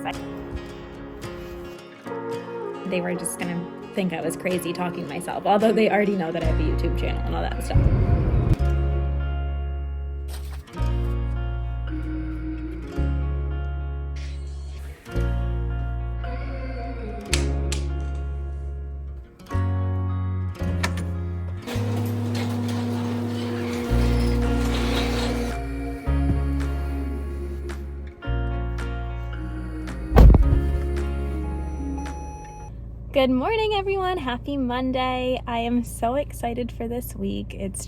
excited. They were just gonna think I was crazy talking to myself, although they already know that I have a YouTube channel and all that stuff. Good morning, everyone. Happy Monday. I am so excited for this week. It's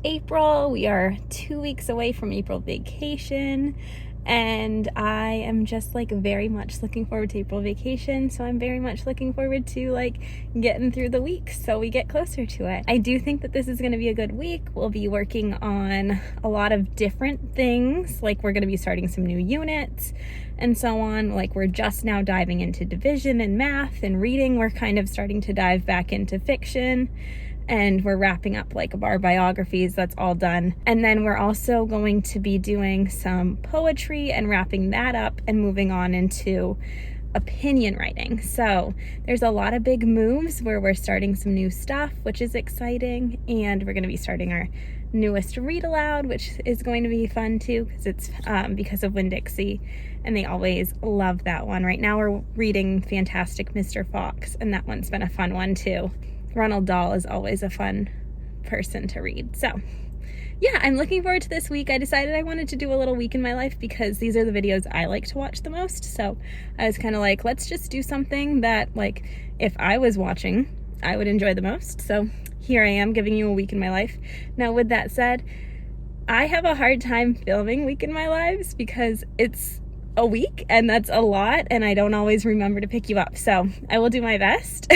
April. We are 2 weeks away from April vacation, and I am just very much looking forward to April vacation. So I'm very much looking forward to getting through the week so we get closer to it. I do think that this is going to be a good week. We'll be working on a lot of different things. We're going to be starting some new units and so on. We're just now diving into division and math and reading. We're kind of starting to dive back into fiction, and we're wrapping up our biographies. That's all done. And then we're also going to be doing some poetry and wrapping that up and moving on into opinion writing. So there's a lot of big moves where we're starting some new stuff, which is exciting. And we're going to be starting our newest read aloud, which is going to be fun too, because it's because of Winn-Dixie, and they always love that one. Right now we're reading Fantastic Mr. Fox, and that one's been a fun one too. Ronald Dahl is always a fun person to read. So yeah, I'm looking forward to this week. I decided I wanted to do a little week in my life because these are the videos I like to watch the most. So I was kind of let's just do something that if I was watching, I would enjoy the most. So here I am giving you a week in my life. Now, with that said, I have a hard time filming week in my lives because it's a week and that's a lot, and I don't always remember to pick you up. So I will do my best.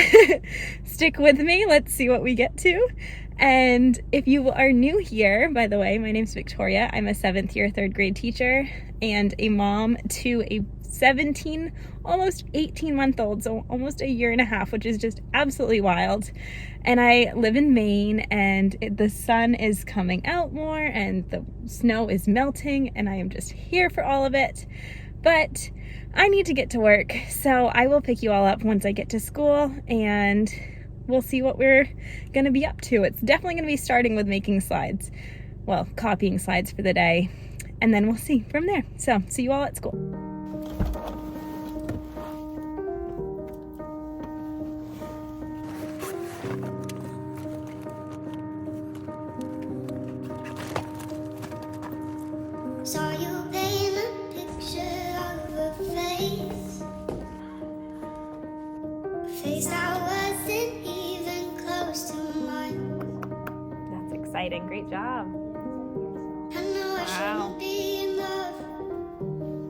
Stick with me. Let's see what we get to. And if you are new here, by the way, my name's Victoria. I'm a 7th year 3rd grade teacher and a mom to a 17, almost 18-month-old, so almost a year and a half, which is just absolutely wild. And I live in Maine, and the sun is coming out more and the snow is melting, and I am just here for all of it. But I need to get to work, so I will pick you all up once I get to school, and we'll see what we're going to be up to. It's definitely going to be starting with making slides. Well, copying slides for the day, and then we'll see from there. So, see you all at school. Saw you paint a picture of a face that wasn't even close to mine. That's exciting. Great job. I know I shouldn't be in love,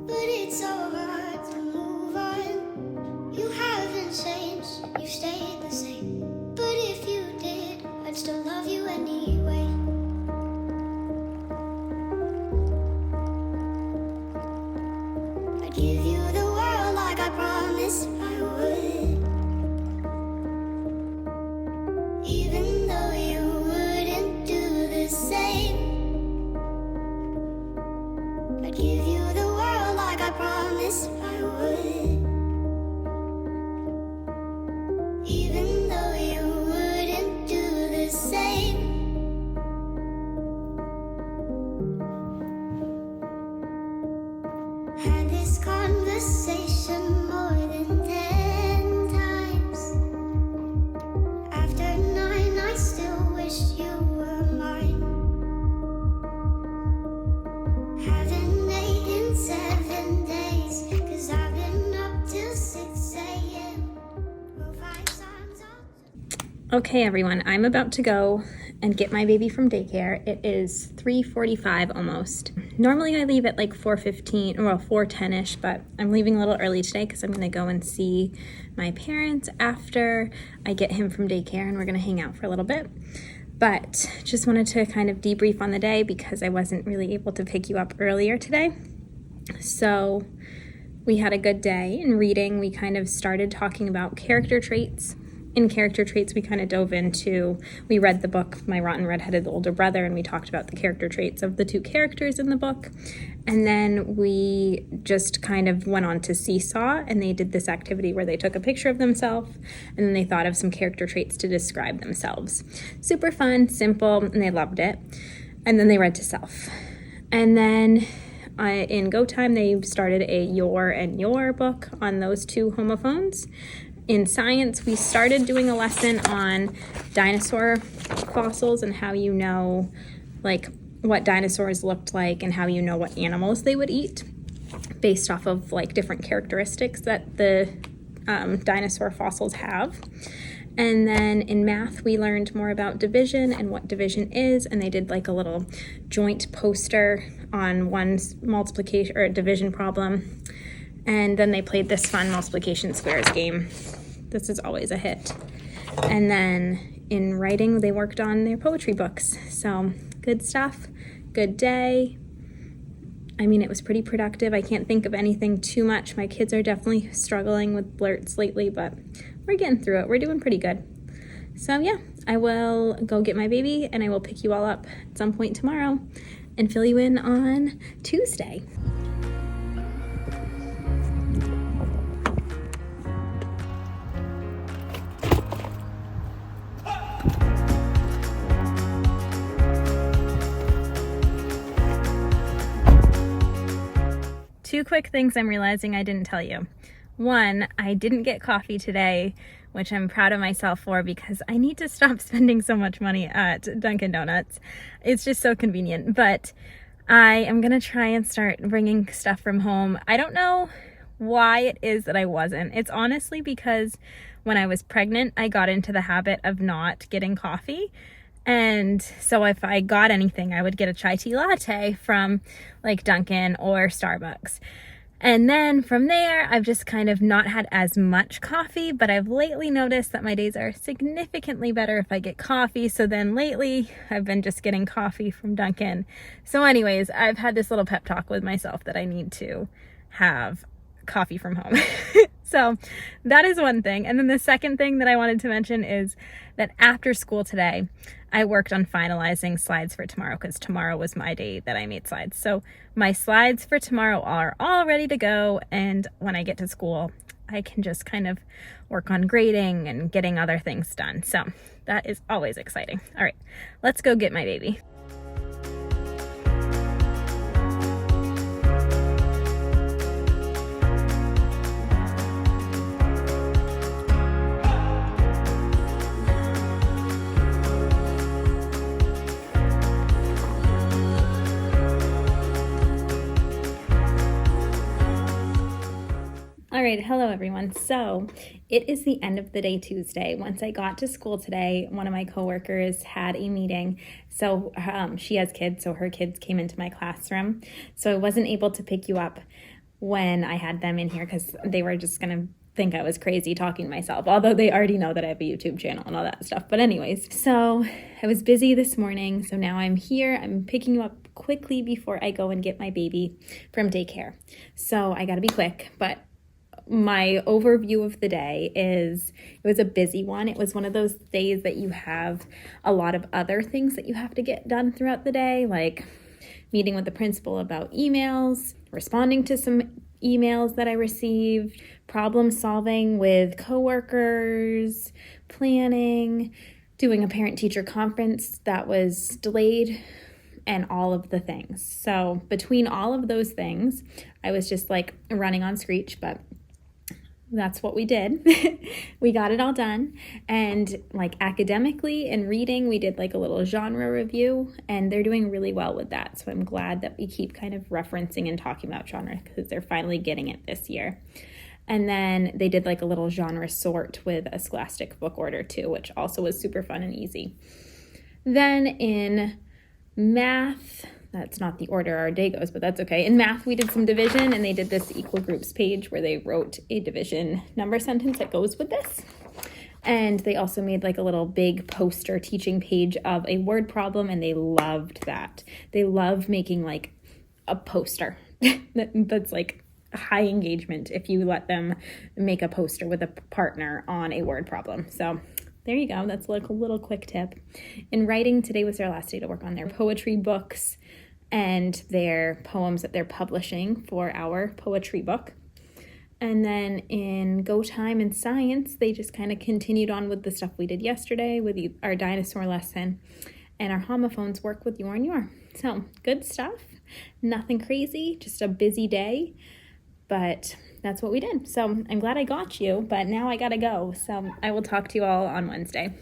but it's so hard to move on. You haven't changed, you stayed the same. But if you did, I'd still love you anyway. I'd give you the world like I promised I would, even though you wouldn't do the same. I'd give you the world like I promised I would, even though you wouldn't do the same. Had this conversation more than 10 times. After 9, I still wish you were mine. Haven't ate in 7 days, 'cause I've been up till 6 a.m. We'll find times out. Okay, everyone, I'm about to go and get my baby from daycare. It is 3:45 almost. Normally I leave at 4:15, or 4:10ish, but I'm leaving a little early today because I'm gonna go and see my parents after I get him from daycare, and we're gonna hang out for a little bit. But just wanted to kind of debrief on the day because I wasn't really able to pick you up earlier today. So we had a good day in reading. We kind of started talking about character traits in character traits, we kind of dove into, we read the book, My Rotten Red-Headed Older Brother, and we talked about the character traits of the two characters in the book. And then we just kind of went on to Seesaw, and they did this activity where they took a picture of themselves, and then they thought of some character traits to describe themselves. Super fun, simple, and they loved it. And then they read to Self. And then in Go Time, they started a Your and Your book on those two homophones. In science, we started doing a lesson on dinosaur fossils and how you know, like, what dinosaurs looked like and how you know what animals they would eat based off of, like, different characteristics that the dinosaur fossils have. And then in math, we learned more about division and what division is, and they did, like, a little joint poster on one multiplication or division problem. And then they played this fun multiplication squares game. This is always a hit. And then in writing, they worked on their poetry books. So good stuff, good day. I mean, it was pretty productive. I can't think of anything too much. My kids are definitely struggling with blurts lately, but we're getting through it. We're doing pretty good. So yeah, I will go get my baby and I will pick you all up at some point tomorrow and fill you in on Tuesday. Two quick things I'm realizing I didn't tell you. One, I didn't get coffee today, which I'm proud of myself for because I need to stop spending so much money at Dunkin' Donuts. It's just so convenient, but I am gonna try and start bringing stuff from home. I don't know why it is that I wasn't. It's honestly because when I was pregnant, I got into the habit of not getting coffee. And so if I got anything, I would get a chai tea latte from like Dunkin' or Starbucks. And then from there, I've just kind of not had as much coffee, but I've lately noticed that my days are significantly better if I get coffee. So then lately, I've been just getting coffee from Dunkin'. So anyways, I've had this little pep talk with myself that I need to have coffee from home. So that is one thing. And then the second thing that I wanted to mention is that after school today, I worked on finalizing slides for tomorrow because tomorrow was my day that I made slides. So my slides for tomorrow are all ready to go. And when I get to school, I can just kind of work on grading and getting other things done. So that is always exciting. All right, let's go get my baby. All right, hello everyone. So it is the end of the day Tuesday. Once I got to school today, one of my coworkers had a meeting. So she has kids, so her kids came into my classroom. So I wasn't able to pick you up when I had them in here because they were just gonna think I was crazy talking to myself, although they already know that I have a YouTube channel and all that stuff. But anyways, so I was busy this morning, so now I'm here. I'm picking you up quickly before I go and get my baby from daycare. So I gotta be quick, but my overview of the day is it was a busy one. It was one of those days that you have a lot of other things that you have to get done throughout the day, like meeting with the principal about emails, responding to some emails that I received, problem solving with coworkers, planning, doing a parent-teacher conference that was delayed, and all of the things. So between all of those things, I was just like running on screech, but that's what we did. We got it all done. And like academically and reading, we did like a little genre review and they're doing really well with that. So I'm glad that we keep kind of referencing and talking about genre because they're finally getting it this year. And then they did like a little genre sort with a Scholastic book order too, which also was super fun and easy. Then in math, that's not the order our day goes, but that's okay. In math, we did some division and they did this equal groups page where they wrote a division number sentence that goes with this. And they also made like a little big poster teaching page of a word problem and they loved that. They love making like a poster that's like high engagement if you let them make a poster with a partner on a word problem. So there you go. That's like a little quick tip. In writing, today was their last day to work on their poetry books and their poems that they're publishing for our poetry book. And then in Go Time and Science, they just kind of continued on with the stuff we did yesterday with our dinosaur lesson and our homophones work with your and your. So good stuff. Nothing crazy, just a busy day, but that's what we did. So I'm glad I got you, but now I gotta go. So I will talk to you all on Wednesday.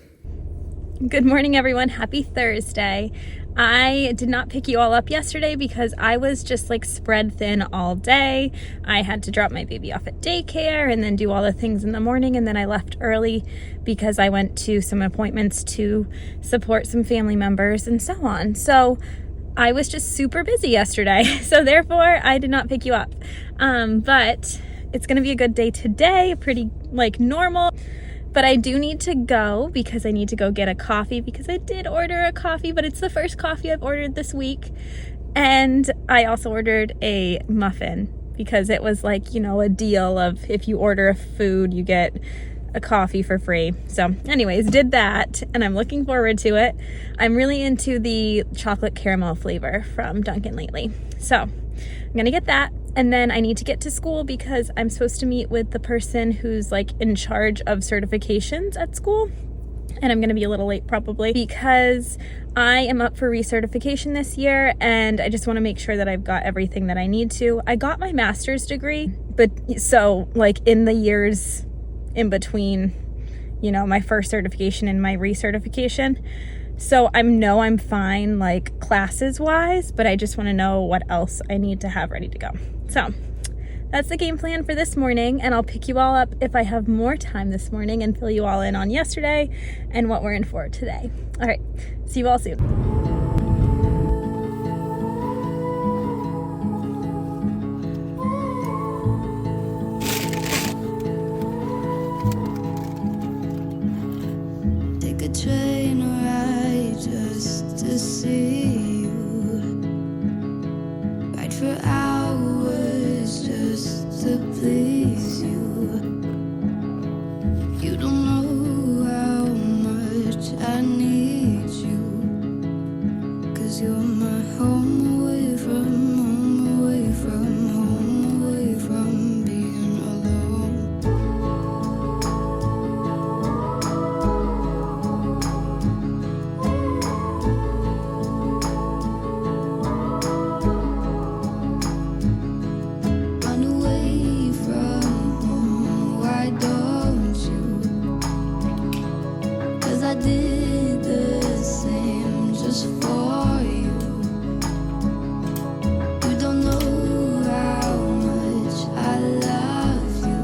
Good morning, everyone. Happy Thursday. I did not pick you all up yesterday because I was just like spread thin all day. I had to drop my baby off at daycare and then do all the things in the morning. And then I left early because I went to some appointments to support some family members and so on. So I was just super busy yesterday. So therefore I did not pick you up. But it's going to be a good day today, pretty like normal. But I do need to go because I need to go get a coffee because I did order a coffee, but it's the first coffee I've ordered this week. And I also ordered a muffin because it was like, you know, a deal of if you order a food, you get a coffee for free. So anyways, did that and I'm looking forward to it. I'm really into the chocolate caramel flavor from Dunkin' lately. So I'm gonna get that. And then I need to get to school because I'm supposed to meet with the person who's like in charge of certifications at school. And I'm going to be a little late probably because I am up for recertification this year and I just want to make sure that I've got everything that I need to. I got my master's degree, but so like in the years in between, you know, my first certification and my recertification. So I'm fine like classes wise, but I just want to know what else I need to have ready to go. So that's the game plan for this morning, and I'll pick you all up if I have more time this morning and fill you all in on yesterday and what we're in for today. All right, see you all soon. Take a train ride just to see you. Ride for hours just to please you. You don't know how much I need you. 'Cause you're my home away from home, away from home, away from being alone. Run away from home, why don't you? 'Cause I did the same just for you. You don't know how much I love you.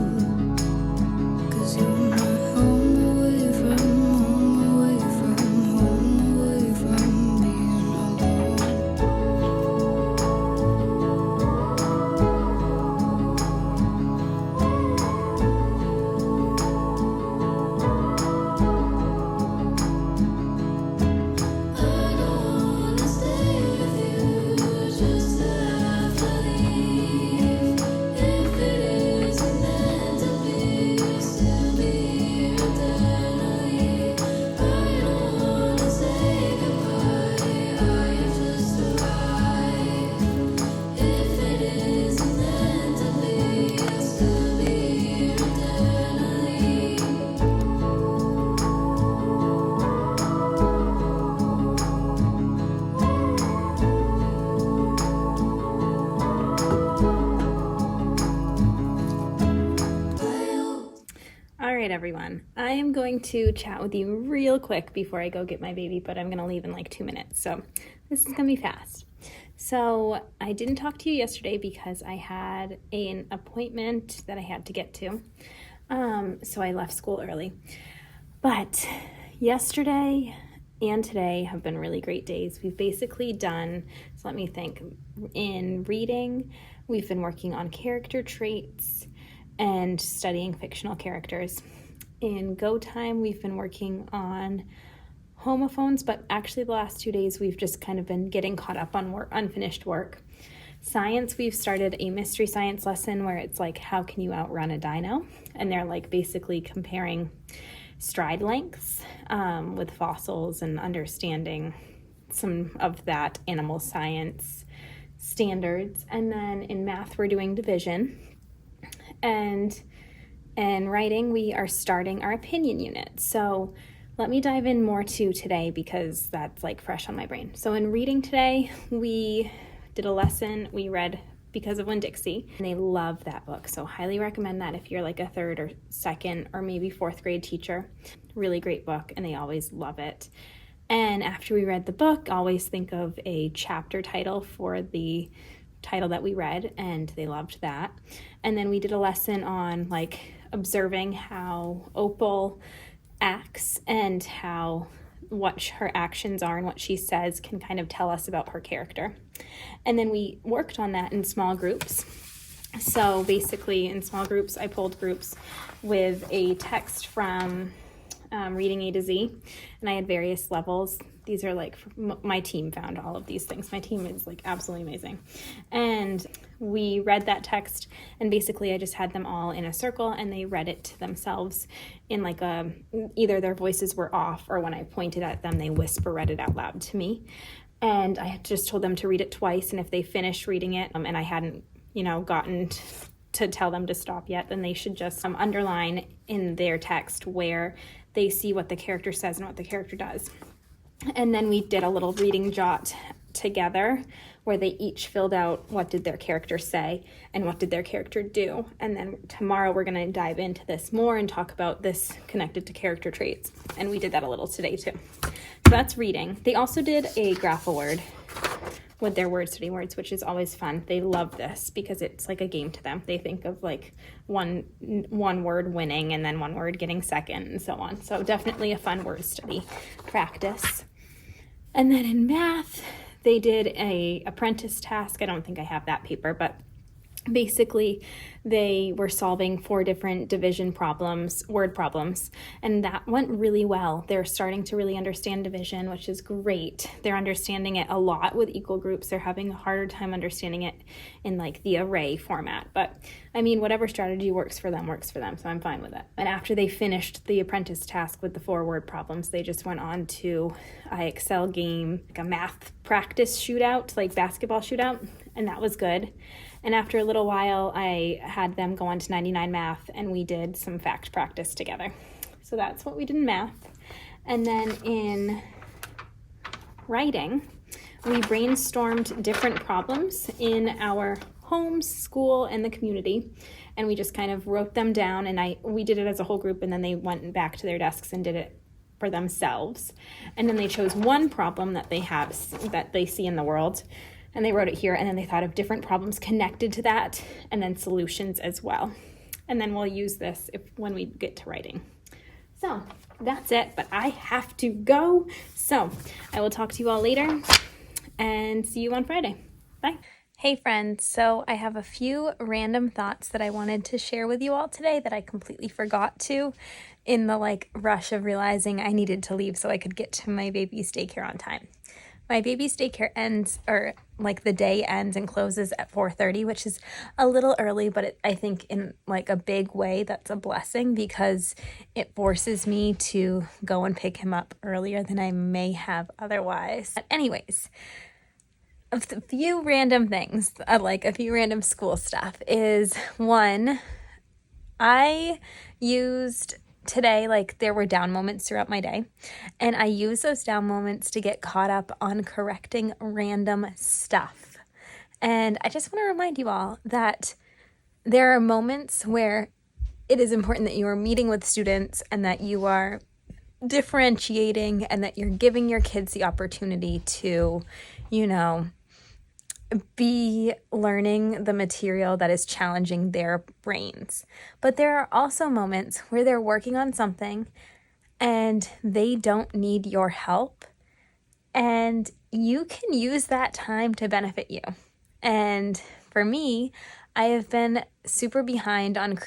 'Cause you're my home away from home, away from home, away from being alone. I don't wanna stay with you just to have to leave. If it isn't meant to be, you'll still be here eternally. I don't wanna say goodbye, I just arrived. If it isn't meant to be, you'll still be here eternally. All right, everyone. I am going to chat with you real quick before I go get my baby, but I'm going to leave in like 2 minutes. So this is going to be fast. So I didn't talk to you yesterday because I had an appointment that I had to get to. So I left school early. But yesterday and today have been really great days. We've basically done, so let me think, in reading, we've been working on character traits and studying fictional characters. In Go Time, we've been working on homophones, but actually the last 2 days we've just kind of been getting caught up on unfinished work. Science, we've started a mystery science lesson where it's like, how can you outrun a dino? And they're like basically comparing stride lengths with fossils and understanding some of that animal science standards. And then in math, we're doing division. And in writing, we are starting our opinion unit. So let me dive in more to today because that's like fresh on my brain. So in reading today, we did a lesson. We read Because of Winn-Dixie, and they love that book. So highly recommend that if you're like a third or second or maybe fourth grade teacher. Really great book, and they always love it. And after we read the book, always think of a chapter title for the title that we read, and they loved that. And then we did a lesson on like observing how Opal acts and how what her actions are and what she says can kind of tell us about her character. And then we worked on that in small groups. So basically in small groups, I pulled groups with a text from Reading A to Z, and I had various levels. These are like, my team found all of these things. My team is like absolutely amazing. And we read that text, and basically I just had them all in a circle and they read it to themselves in like either their voices were off or when I pointed at them, they read it out loud to me. And I just told them to read it twice. And if they finished reading it and I hadn't, gotten to tell them to stop yet, then they should just underline in their text where they see what the character says and what the character does. And then we did a little reading jot together where they each filled out what did their character say and what did their character do. And then tomorrow we're going to dive into this more and talk about this connected to character traits. And we did that a little today too. So that's reading. They also did a graph award with their word study words, which is always fun. They love this because it's like a game to them. They think of like one word winning and then one word getting second and so on. So definitely a fun word study practice. And then in math, they did a apprentice task. I don't think I have that paper, but basically they were solving 4 different division problems, word problems, and that went really well. They're starting to really understand division, which is great. They're understanding it a lot with equal groups. They're having a harder time understanding it in like the array format, but I mean, whatever strategy works for them, so I'm fine with it. And after they finished the apprentice task with the 4 word problems, they just went on to Excel game, like a math practice shootout, like basketball shootout, and that was good. And after a little while, I had them go on to 99 math, and we did some fact practice together. So that's what we did in math. And then in writing, we brainstormed different problems in our homes, school, and the community. And we just kind of wrote them down, and we did it as a whole group, and then they went back to their desks and did it for themselves. And then they chose one problem that they have, that they see in the world, and they wrote it here, and then they thought of different problems connected to that, and then solutions as well. And then we'll use this when we get to writing. So that's it, but I have to go. So I will talk to you all later, and see you on Friday. Bye. Hey friends, so I have a few random thoughts that I wanted to share with you all today that I completely forgot to in the rush of realizing I needed to leave so I could get to my baby's daycare on time. My baby's daycare ends, or the day ends and closes at 4:30, which is a little early, but I think in a big way that's a blessing because it forces me to go and pick him up earlier than I may have otherwise. But anyways, a few random things, a few random school stuff is, one, I used today, there were down moments throughout my day, and I use those down moments to get caught up on correcting random stuff. And I just want to remind you all that there are moments where it is important that you are meeting with students and that you are differentiating and that you're giving your kids the opportunity to, be learning the material that is challenging their brains. But there are also moments where they're working on something and they don't need your help, and you can use that time to benefit you. And for me, I have been super behind on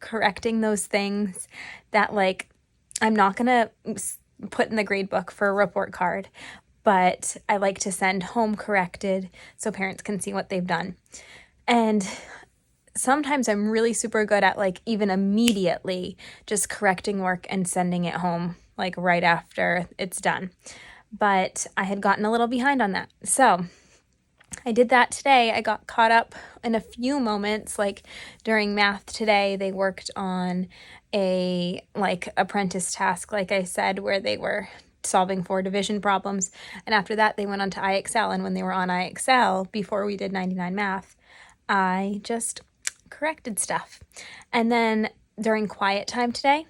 correcting those things that I'm not going to put in the grade book for a report card, but I like to send home corrected so parents can see what they've done. And sometimes I'm really super good at like even immediately just correcting work and sending it home like right after it's done. But I had gotten a little behind on that. So I did that today. I got caught up in a few moments. Like during math today, they worked on a like apprentice task, like I said, where they were solving 4 division problems. And after that, they went on to IXL. And when they were on IXL, before we did 99 math, I just corrected stuff. And then during quiet time today,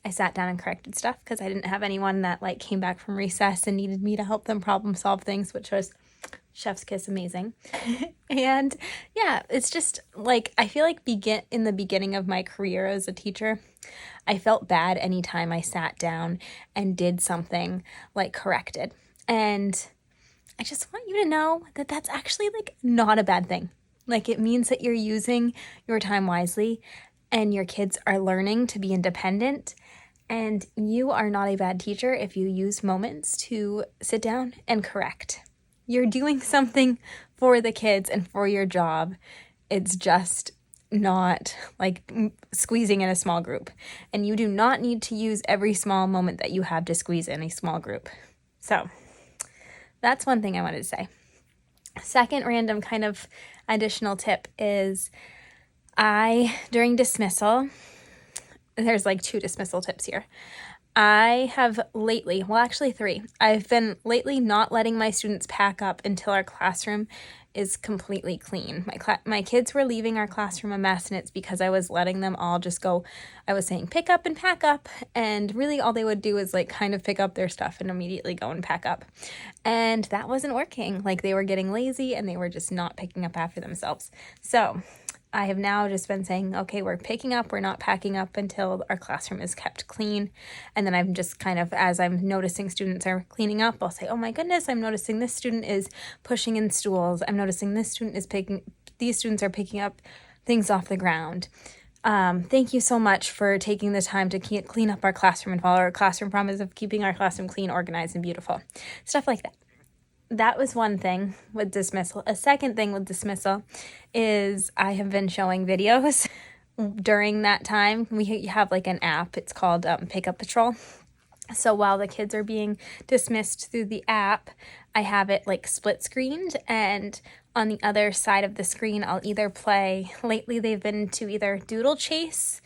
I sat down and corrected stuff because I didn't have anyone that like came back from recess and needed me to help them problem solve things, which was chef's kiss amazing. And yeah, it's just like, I feel like in the beginning of my career as a teacher, I felt bad anytime I sat down and did something like corrected. And I just want you to know that that's actually like not a bad thing. Like it means that you're using your time wisely and your kids are learning to be independent. And you are not a bad teacher if you use moments to sit down and correct. You're doing something for the kids and for your job. It's just not like squeezing in a small group. And you do not need to use every small moment that you have to squeeze in a small group. So that's one thing I wanted to say. Second random kind of additional tip is during dismissal, there's like 2 dismissal tips here. I have lately, well actually 3, I've been lately not letting my students pack up until our classroom is completely clean. My kids were leaving our classroom a mess, and it's because I was letting them all just go. I was saying pick up and pack up, and really all they would do is like kind of pick up their stuff and immediately go and pack up. And that wasn't working. Like they were getting lazy and they were just not picking up after themselves. So I have now just been saying, okay, we're picking up, we're not packing up until our classroom is kept clean. And then I'm just kind of, as I'm noticing students are cleaning up, I'll say, oh my goodness, I'm noticing this student is pushing in stools. I'm noticing these students are picking up things off the ground. Thank you so much for taking the time to clean up our classroom and follow our classroom promise of keeping our classroom clean, organized, and beautiful. Stuff like that. That was one thing with dismissal. A second thing with dismissal is I have been showing videos during that time. We have like an app. It's called Pickup Patrol. So while the kids are being dismissed through the app, I have it like split screened, and on the other side of the screen, I'll either play, lately they've been to either Doodle Chase,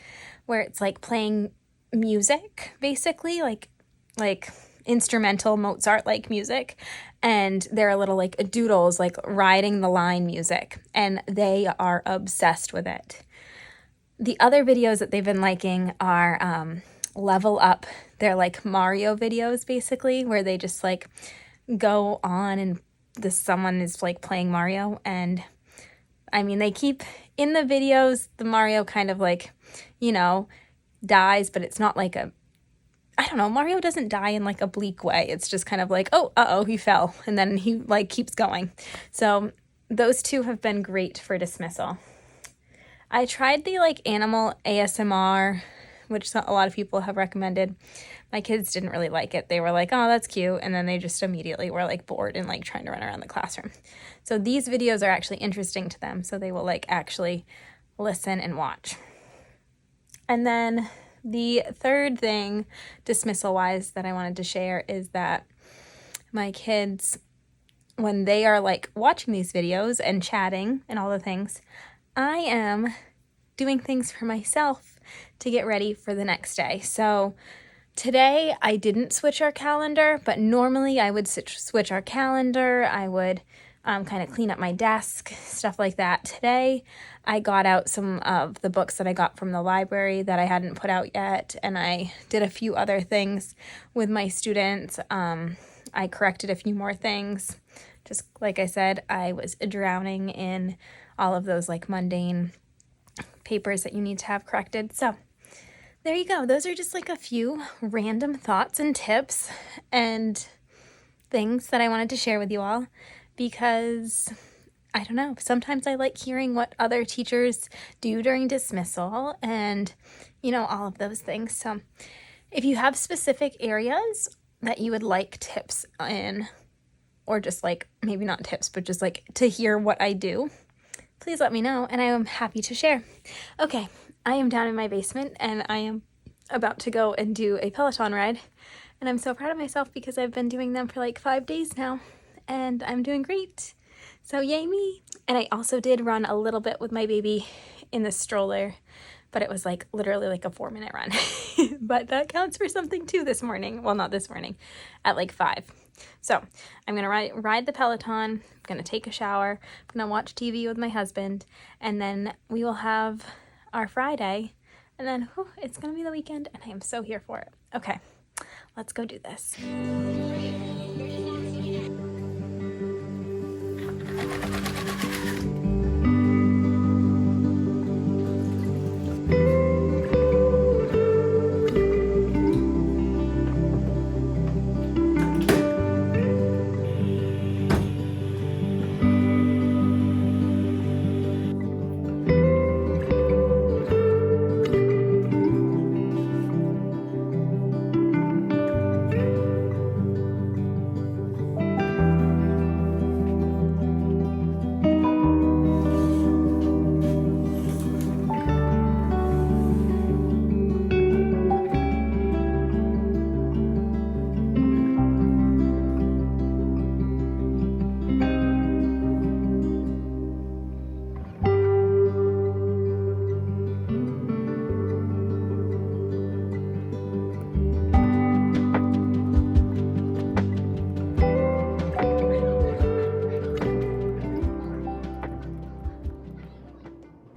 where it's like playing music, basically, like instrumental Mozart-like music, and they're little like doodles, like riding the line music, and they are obsessed with it. The other videos that they've been liking are level up. They're like Mario videos, basically, where they just like go on and someone is like playing Mario, and I mean, they keep in the videos, the Mario kind of like, dies, but it's not like I don't know, Mario doesn't die in like a bleak way. It's just kind of like, oh, he fell. And then he like keeps going. So those 2 have been great for dismissal. I tried the like animal ASMR, which a lot of people have recommended. My kids didn't really like it. They were like, oh, that's cute. And then they just immediately were like bored and like trying to run around the classroom. So these videos are actually interesting to them. So they will like actually listen and watch. And then the third thing, dismissal-wise, that I wanted to share is that my kids, when they are like watching these videos and chatting and all the things, I am doing things for myself to get ready for the next day. So today I didn't switch our calendar, but normally I would switch our calendar. I would kind of clean up my desk, stuff like that. Today, I got out some of the books that I got from the library that I hadn't put out yet, and I did a few other things with my students. I corrected a few more things. Just like I said, I was drowning in all of those like mundane papers that you need to have corrected. So there you go. Those are just like a few random thoughts and tips and things that I wanted to share with you all, because I don't know, sometimes I like hearing what other teachers do during dismissal and, all of those things. So if you have specific areas that you would like tips in, or just like, maybe not tips, but just like to hear what I do, please let me know and I am happy to share. Okay, I am down in my basement and I am about to go and do a Peloton ride. And I'm so proud of myself because I've been doing them for like 5 days now and I'm doing great. So yay me. And I also did run a little bit with my baby in the stroller, but it was like literally like a 4-minute run. But that counts for something too this morning. Well, not this morning, at like 5. So I'm going to ride the Peloton. I'm going to take a shower. I'm going to watch TV with my husband. And then we will have our Friday. And then it's going to be the weekend. And I am so here for it. Okay, let's go do this.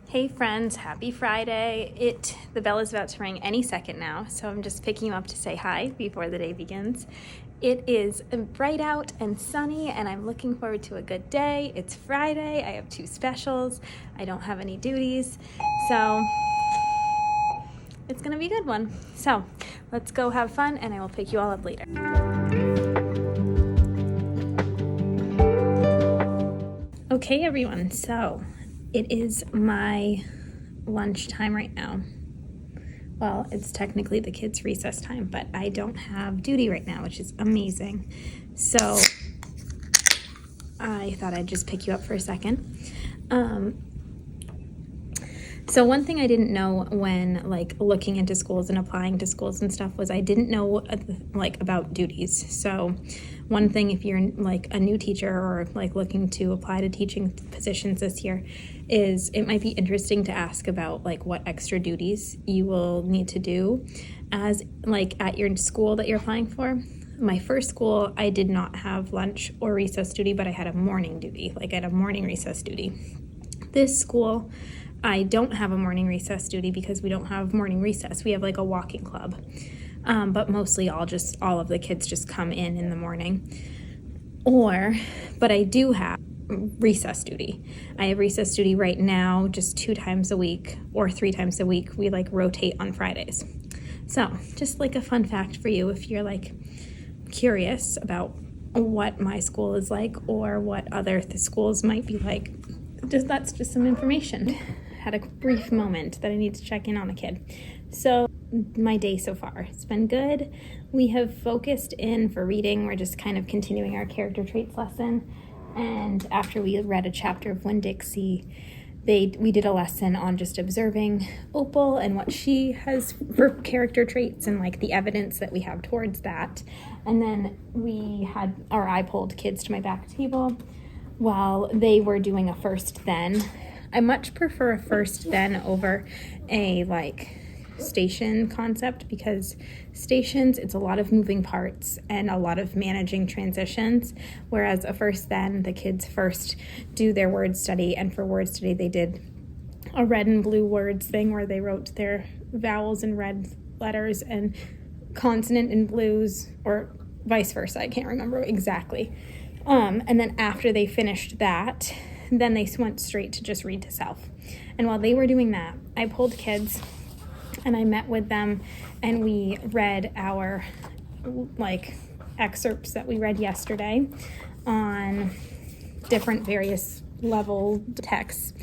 Hey friends, happy Friday. The bell is about to ring any second now, so I'm just picking you up to say hi before the day begins. It is bright out and sunny, and I'm looking forward to a good day. It's Friday, I have 2 specials, I don't have any duties, so it's gonna be a good one. So let's go have fun, and I will pick you all up later. Okay everyone, so it is my lunchtime right now. Well, it's technically the kids' recess time, but I don't have duty right now, which is amazing. So I thought I'd just pick you up for a second. So one thing I didn't know when like looking into schools and applying to schools and stuff was I didn't know like about duties. So one thing, if you're like a new teacher or like looking to apply to teaching positions this year, is it might be interesting to ask about like what extra duties you will need to do as like at your school that you're applying for. My first school, I did not have lunch or recess duty, but I had a morning duty, like I had a morning recess duty. This school, I don't have a morning recess duty because we don't have morning recess. We have like a walking club. But mostly all of the kids just come in the morning. But I do have recess duty. I have recess duty right now just 2 times a week or 3 times a week. We like rotate on Fridays. So just like a fun fact for you if you're like curious about what my school is like or what other schools might be like. That's just some information. Had a brief moment that I need to check in on a kid. So my day so far, it's been good. We have focused in for reading. We're just kind of continuing our character traits lesson. And after we read a chapter of Winn-Dixie, we did a lesson on just observing Opal and what she has for character traits and like the evidence that we have towards that. And then I pulled kids to my back table while they were doing a first then. I much prefer a first then over a like station concept because stations, it's a lot of moving parts and a lot of managing transitions, whereas a first then, the kids first do their word study, and for word study they did a red and blue words thing where they wrote their vowels in red letters and consonant in blues, or vice versa, I can't remember exactly. And then after they finished that, then they went straight to just read to self. And while they were doing that, I pulled kids and I met with them and we read our like excerpts that we read yesterday on different various level texts.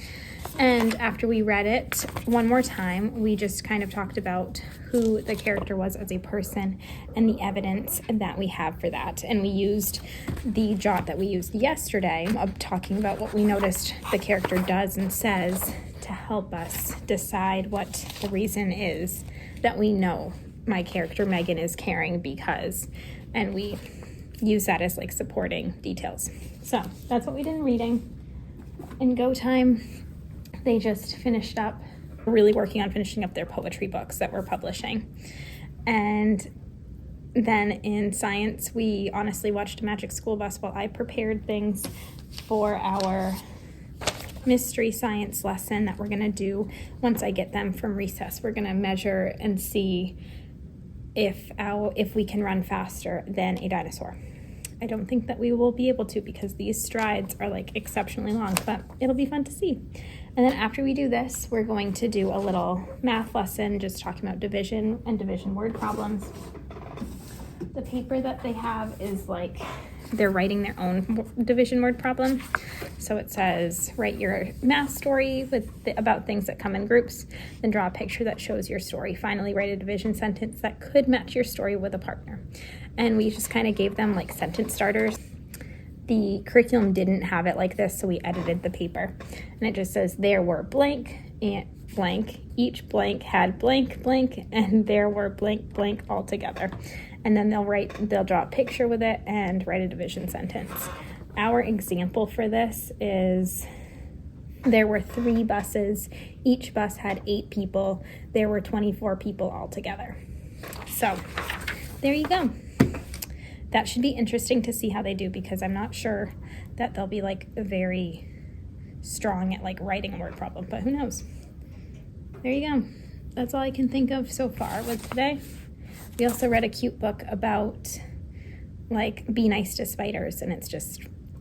And after we read it one more time, we just kind of talked about who the character was as a person and the evidence that we have for that. And we used the jot that we used yesterday of talking about what we noticed the character does and says to help us decide what the reason is that we know my character Megan is caring because, and we use that as like supporting details. So that's what we did in reading. In go time, they just finished up, really working on finishing up their poetry books that we're publishing. And then in science, we honestly watched a Magic School Bus while I prepared things for our mystery science lesson that we're gonna do once I get them from recess. We're gonna measure and see if we can run faster than a dinosaur. I don't think that we will be able to because these strides are like exceptionally long, but it'll be fun to see. And then after we do this, we're going to do a little math lesson, just talking about division and division word problems. The paper that they have is like, they're writing their own division word problem. So it says, write your math story about things that come in groups, then draw a picture that shows your story. Finally, write a division sentence that could match your story with a partner. And we just kind of gave them like sentence starters. The curriculum didn't have it like this, so we edited the paper. And it just says, there were blank and blank, each blank had blank blank, and there were blank blank all together. And then they'll draw a picture with it and write a division sentence. Our example for this is, there were 3 buses, each bus had 8 people, there were 24 people altogether. So there you go. That should be interesting to see how they do, because I'm not sure that they'll be like very strong at like writing a word problem, but who knows? There you go. That's all I can think of so far with today. We also read a cute book about like be nice to spiders, and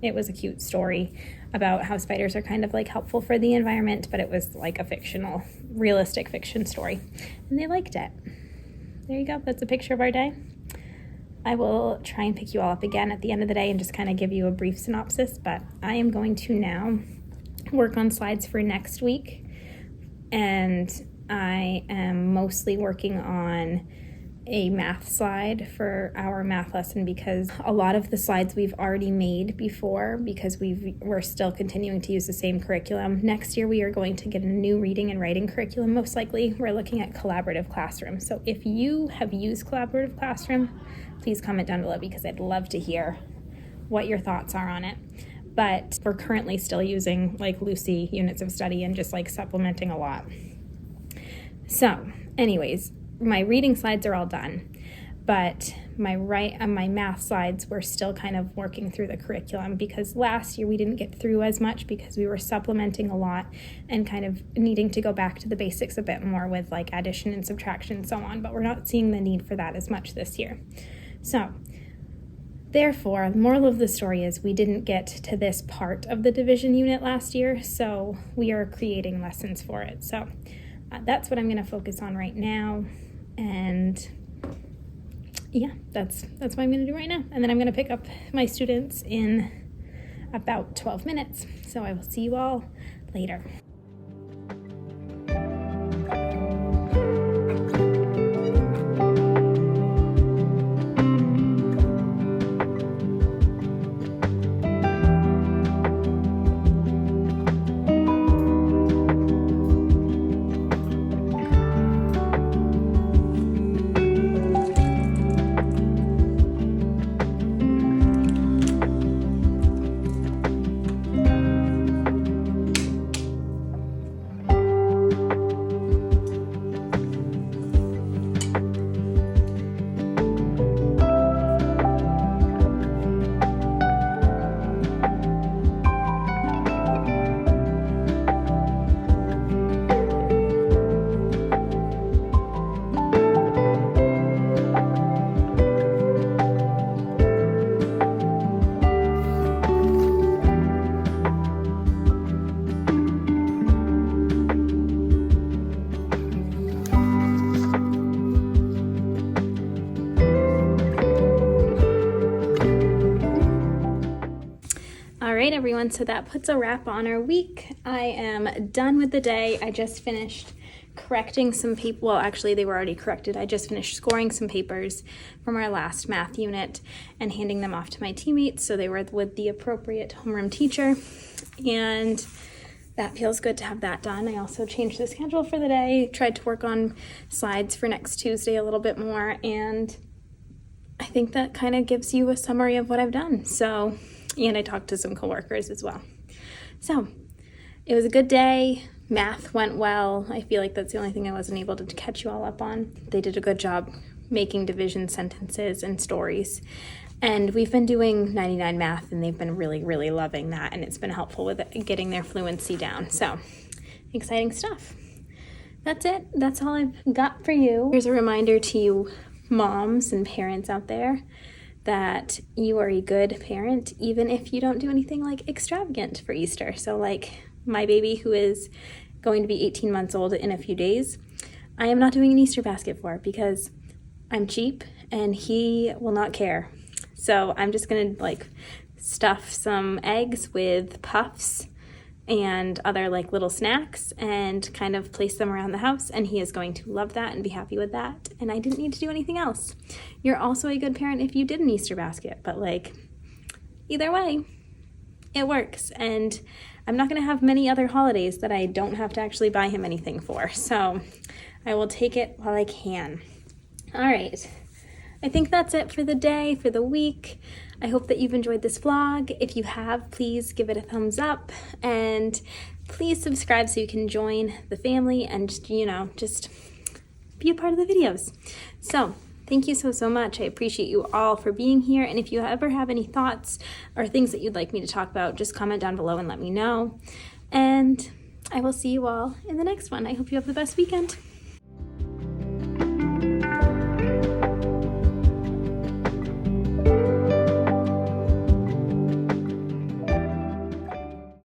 it was a cute story about how spiders are kind of like helpful for the environment, but it was like a fictional, realistic fiction story, and they liked it. There you go. That's a picture of our day. I will try and pick you all up again at the end of the day and just kind of give you a brief synopsis, but I am going to now work on slides for next week, and I am mostly working on a math slide for our math lesson, because a lot of the slides we've already made before, because we're still continuing to use the same curriculum. Next year we are going to get a new reading and writing curriculum, most likely. We're looking at collaborative classroom. So if you have used collaborative classroom, please comment down below, because I'd love to hear what your thoughts are on it. But we're currently still using like Lucy units of study and just like supplementing a lot. So anyways, my reading slides are all done, but my math slides, we're still kind of working through the curriculum, because last year we didn't get through as much because we were supplementing a lot and kind of needing to go back to the basics a bit more with like addition and subtraction and so on, but we're not seeing the need for that as much this year. So therefore, the moral of the story is we didn't get to this part of the division unit last year, so we are creating lessons for it. So that's what I'm going to focus on right now. And yeah, that's what I'm going to do right now. And then I'm going to pick up my students in about 12 minutes. So I will see you all later. right, everyone, so that puts a wrap on our week. I am done with the day. I just finished correcting some paper. Well, actually, they were already corrected. I just finished scoring some papers from our last math unit and handing them off to my teammates so they were with the appropriate homeroom teacher. And that feels good to have that done. I also changed the schedule for the day, tried to work on slides for next Tuesday a little bit more, and I think that kind of gives you a summary of what I've done. So, and I talked to some coworkers as well. So it was a good day. Math went well. I feel like that's the only thing I wasn't able to catch you all up on. They did a good job making division sentences and stories. And we've been doing 99 math, and they've been really, really loving that. And it's been helpful with getting their fluency down. So exciting stuff. That's it. That's all I've got for you. Here's a reminder to you moms and parents out there that you are a good parent, even if you don't do anything like extravagant for Easter. So like my baby, who is going to be 18 months old in a few days, I am not doing an Easter basket for because I'm cheap and he will not care. So I'm just gonna like stuff some eggs with puffs and other like little snacks and kind of place them around the house, and he is going to love that and be happy with that. And I didn't need to do anything else. You're also a good parent if you did an Easter basket, but like either way, it works. And I'm not going to have many other holidays that I don't have to actually buy him anything for. So I will take it while I can. All right. I think that's it for the day, for the week. I hope that you've enjoyed this vlog. If you have, please give it a thumbs up and please subscribe so you can join the family and just be a part of the videos. So thank you so much. I appreciate you all for being here. And if you ever have any thoughts or things that you'd like me to talk about, just comment down below and let me know. And I will see you all in the next one. I hope you have the best weekend.